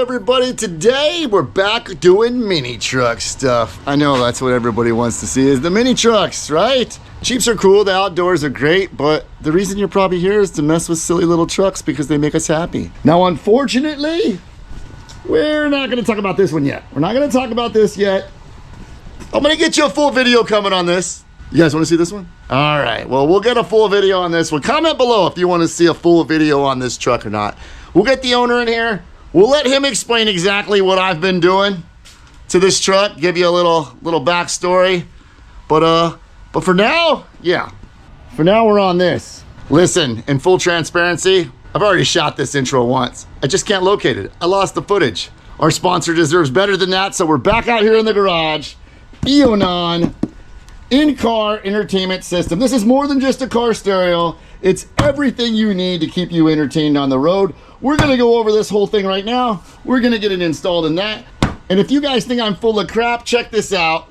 everybody? Today we're back doing mini truck stuff. I know that's what everybody wants to see is the mini trucks, right? Jeeps are cool, the outdoors are great, but the reason you're probably here is to mess with silly little trucks because they make us happy. Now, unfortunately, we're not gonna talk about this one yet. We're not gonna talk about this yet. I'm gonna get you a full video coming on this. You guys wanna see this one? All right, well, we'll get a full video on this one. Comment below if you wanna see a full video on this truck or not. We'll get the owner in here. We'll let him explain exactly what I've been doing to this truck, give you a little backstory. But for now, yeah. For now, we're on this. Listen, in full transparency, I've already shot this intro once. I just can't locate it. I lost the footage. Our sponsor deserves better than that, so we're back out here in the garage. Eonon in-car entertainment system. This is more than just a car stereo. It's everything you need to keep you entertained on the road. We're gonna go over this whole thing right now. We're gonna get it installed in that. And if you guys think I'm full of crap, check this out.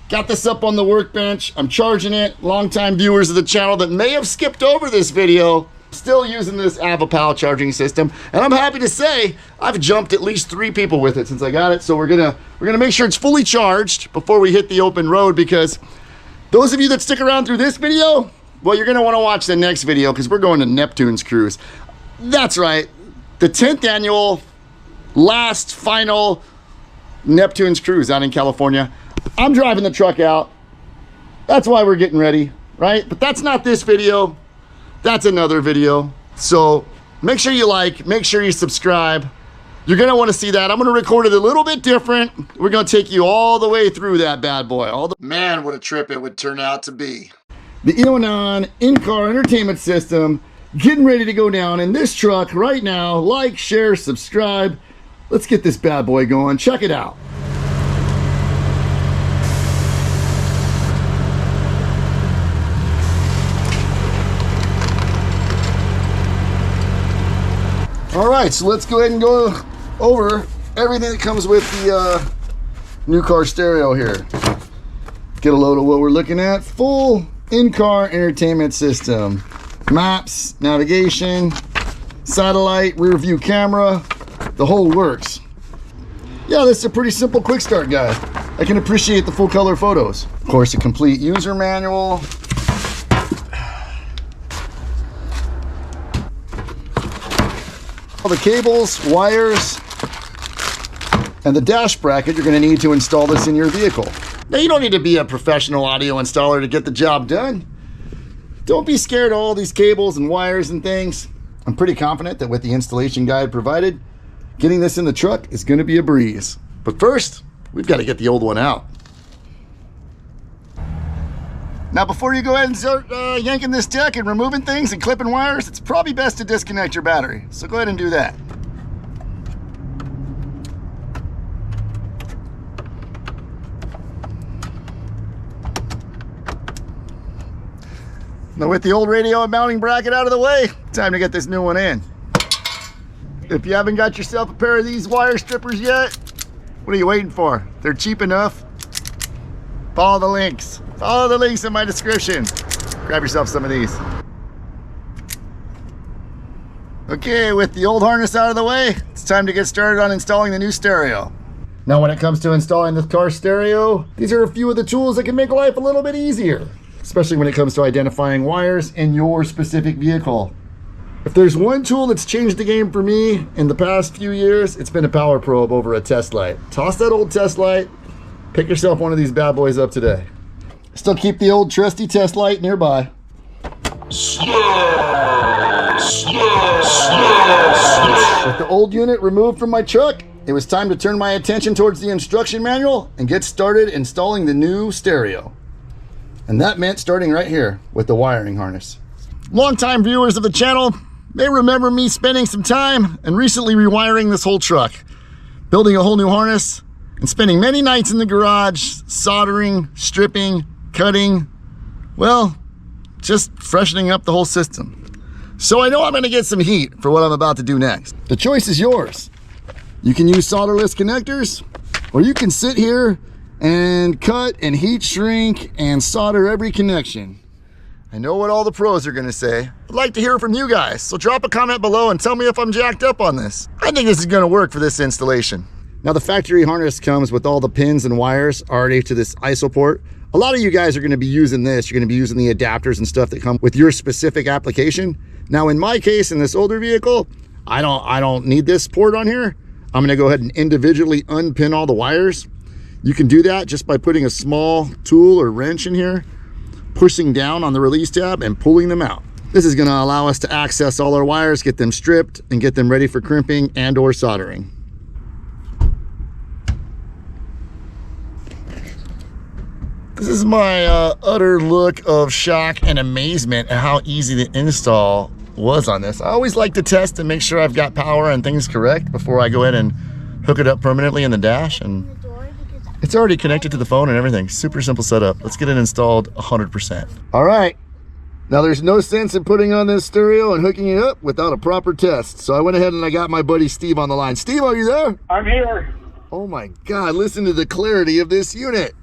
Got this up on the workbench. I'm charging it. Longtime viewers of the channel that may have skipped over this video, still using this Avapal charging system. And I'm happy to say I've jumped at least 3 people with it since I got it. So we're gonna make sure it's fully charged before we hit the open road, because those of you that stick around through this video, well, you're gonna wanna watch the next video because we're going to Neptune's cruise. That's right, the 10th annual, last final Neptune's cruise out in California. I'm driving the truck out. That's why we're getting ready, right? But that's not this video. That's another video. So make sure you like, make sure you subscribe. You're gonna wanna see that. I'm gonna record it a little bit different. We're gonna take you all the way through that bad boy. Man, what a trip it would turn out to be. The Eonon in-car entertainment system getting ready to go down in this truck right now. Like, share, subscribe. Let's get this bad boy going. Check it out. All right, so let's go ahead and go over everything that comes with the new car stereo here. Get a load of what we're looking at. Full in-car entertainment system. Maps, navigation, satellite, rear view camera, the whole works. Yeah, this is a pretty simple quick start guide. I can appreciate the full color photos. Of course, a complete user manual. All the cables, wires, and the dash bracket you're going to need to install this in your vehicle. Now, you don't need to be a professional audio installer to get the job done. Don't be scared of all these cables and wires and things. I'm pretty confident that with the installation guide provided, getting this in the truck is going to be a breeze. But first, we've got to get the old one out. Now, before you go ahead and start yanking this deck and removing things and clipping wires, it's probably best to disconnect your battery. So go ahead and do that. Now, with the old radio and mounting bracket out of the way, time to get this new one in. If you haven't got yourself a pair of these wire strippers yet, what are you waiting for? They're cheap enough. Follow the links. Follow the links in my description. Grab yourself some of these. Okay, with the old harness out of the way, it's time to get started on installing the new stereo. Now, when it comes to installing the car stereo, these are a few of the tools that can make life a little bit easier, especially when it comes to identifying wires in your specific vehicle. If there's one tool that's changed the game for me in the past few years, it's been a power probe over a test light. Toss that old test light, pick yourself one of these bad boys up today. Still keep the old trusty test light nearby. With the old unit removed from my truck, it was time to turn my attention towards the instruction manual and get started installing the new stereo. And that meant starting right here with the wiring harness. Longtime viewers of the channel may remember me spending some time and recently rewiring this whole truck, building a whole new harness, and spending many nights in the garage, soldering, stripping, cutting, well, just freshening up the whole system. So I know I'm gonna get some heat for what I'm about to do next. The choice is yours. You can use solderless connectors, or you can sit here and cut and heat shrink and solder every connection. I know what all the pros are gonna say. I'd like to hear from you guys, so drop a comment below and tell me if I'm jacked up on this. I think this is gonna work for this installation. Now the factory harness comes with all the pins and wires already to this ISO port. A lot of you guys are gonna be using this. You're gonna be using the adapters and stuff that come with your specific application. Now in my case, in this older vehicle, I don't need this port on here. I'm gonna go ahead and individually unpin all the wires. You can do that just by putting a small tool or wrench in here, pushing down on the release tab and pulling them out. This is gonna allow us to access all our wires, get them stripped, and get them ready for crimping and or soldering. This is my utter look of shock and amazement at how easy the install was on this. I always like to test and make sure I've got power and things correct before I go ahead and hook it up permanently in the dash, and it's already connected to the phone and everything. Super simple setup. Let's get it installed 100%. All right. Now there's no sense in putting on this stereo and hooking it up without a proper test. So I went ahead and I got my buddy Steve on the line. Steve, are you there? I'm here. Oh my God, listen to the clarity of this unit.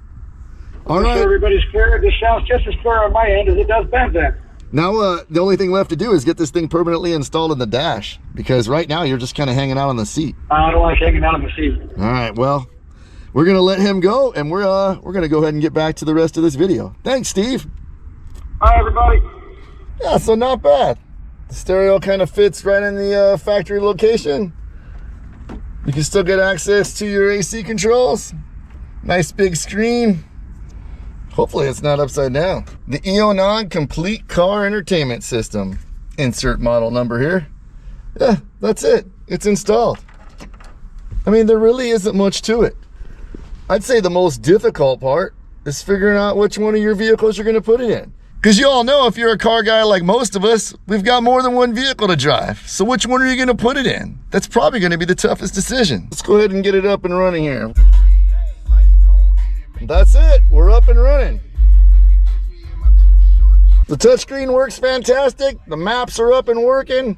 All right. Sure everybody's clear. This sounds just as clear on my end as it does Ben's end. Now the only thing left to do is get this thing permanently installed in the dash, because right now you're just kind of hanging out on the seat. I don't like hanging out on the seat. All right, well, we're gonna let him go, and we're gonna go ahead and get back to the rest of this video. Thanks, Steve. Hi, everybody. Yeah, so not bad. The stereo kind of fits right in the factory location. You can still get access to your AC controls. Nice big screen. Hopefully it's not upside down. The Eonon Complete Car Entertainment System. Insert model number here. Yeah, that's it. It's installed. I mean, there really isn't much to it. I'd say the most difficult part is figuring out which one of your vehicles you're gonna put it in. Because you all know, if you're a car guy like most of us, we've got more than one vehicle to drive. So which one are you gonna put it in? That's probably gonna be the toughest decision. Let's go ahead and get it up and running here. That's it, we're up and running. The touchscreen works fantastic. The maps are up and working.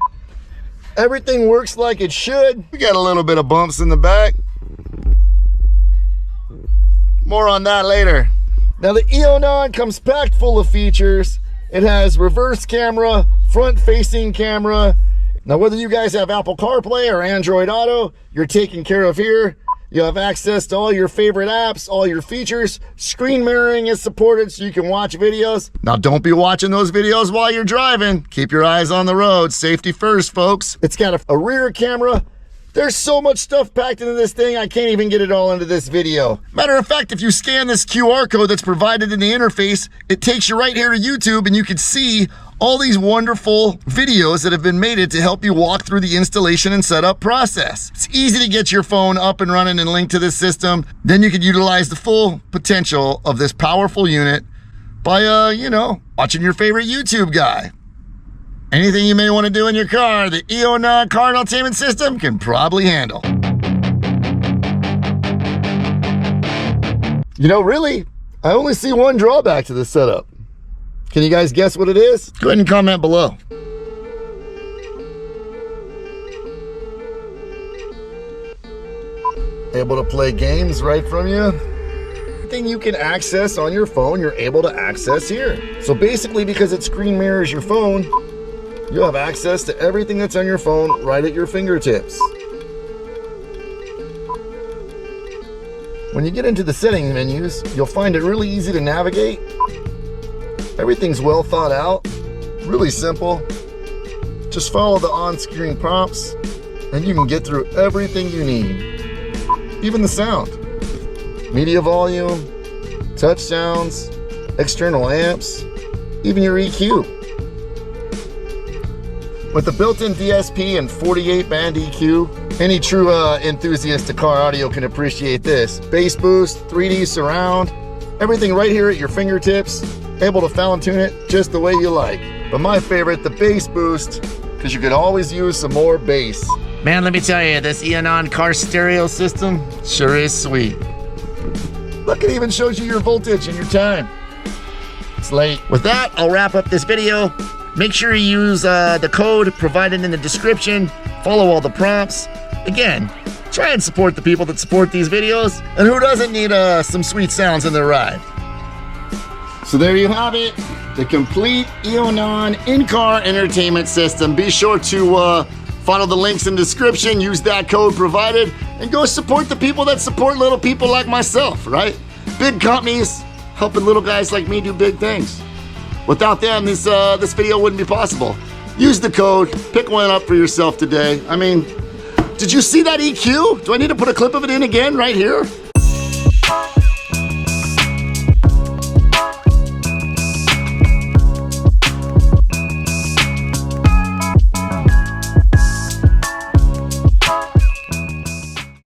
Everything works like it should. We got a little bit of bumps in the back. More on that later. Now the Eonon comes packed full of features. It has reverse camera, front facing camera. Now whether you guys have Apple CarPlay or Android Auto, you're taken care of here. You have access to all your favorite apps, all your features. Screen mirroring is supported so you can watch videos. Now don't be watching those videos while you're driving. Keep your eyes on the road. Safety first, folks. It's got a rear camera. There's so much stuff packed into this thing, I can't even get it all into this video. Matter of fact, if you scan this QR code that's provided in the interface, it takes you right here to YouTube, and you can see all these wonderful videos that have been made to help you walk through the installation and setup process. It's easy to get your phone up and running and linked to this system. Then you can utilize the full potential of this powerful unit by, you know, watching your favorite YouTube guy. Anything you may want to do in your car, the Eonon Car Entertainment System can probably handle. You know, really, I only see one drawback to this setup. Can you guys guess what it is? Go ahead and comment below. Able to play games right from you. Everything you can access on your phone, you're able to access here. So basically, because it screen mirrors your phone, you have access to everything that's on your phone right at your fingertips. When you get into the settings menus, you'll find it really easy to navigate. Everything's well thought out, really simple. Just follow the on-screen prompts and you can get through everything you need. Even the sound. Media volume, touch sounds, external amps, even your EQ. With the built-in DSP and 48-band EQ, any true enthusiast of car audio can appreciate this. Bass boost, 3D surround, everything right here at your fingertips, able to fine tune it just the way you like. But my favorite, the bass boost, because you could always use some more bass. Man, let me tell you, this Eonon car stereo system sure is sweet. Look, it even shows you your voltage and your time. It's late. With that, I'll wrap up this video. Make sure you use the code provided in the description. Follow all the prompts. Again, try and support the people that support these videos. And who doesn't need some sweet sounds in their ride? So there you have it, the complete Eonon in-car entertainment system. Be sure to follow the links in the description, use that code provided, and go support the people that support little people like myself, right? Big companies helping little guys like me do big things. Without them, this video wouldn't be possible. Use the code, pick one up for yourself today. I mean, did you see that EQ? Do I need to put a clip of it in again right here?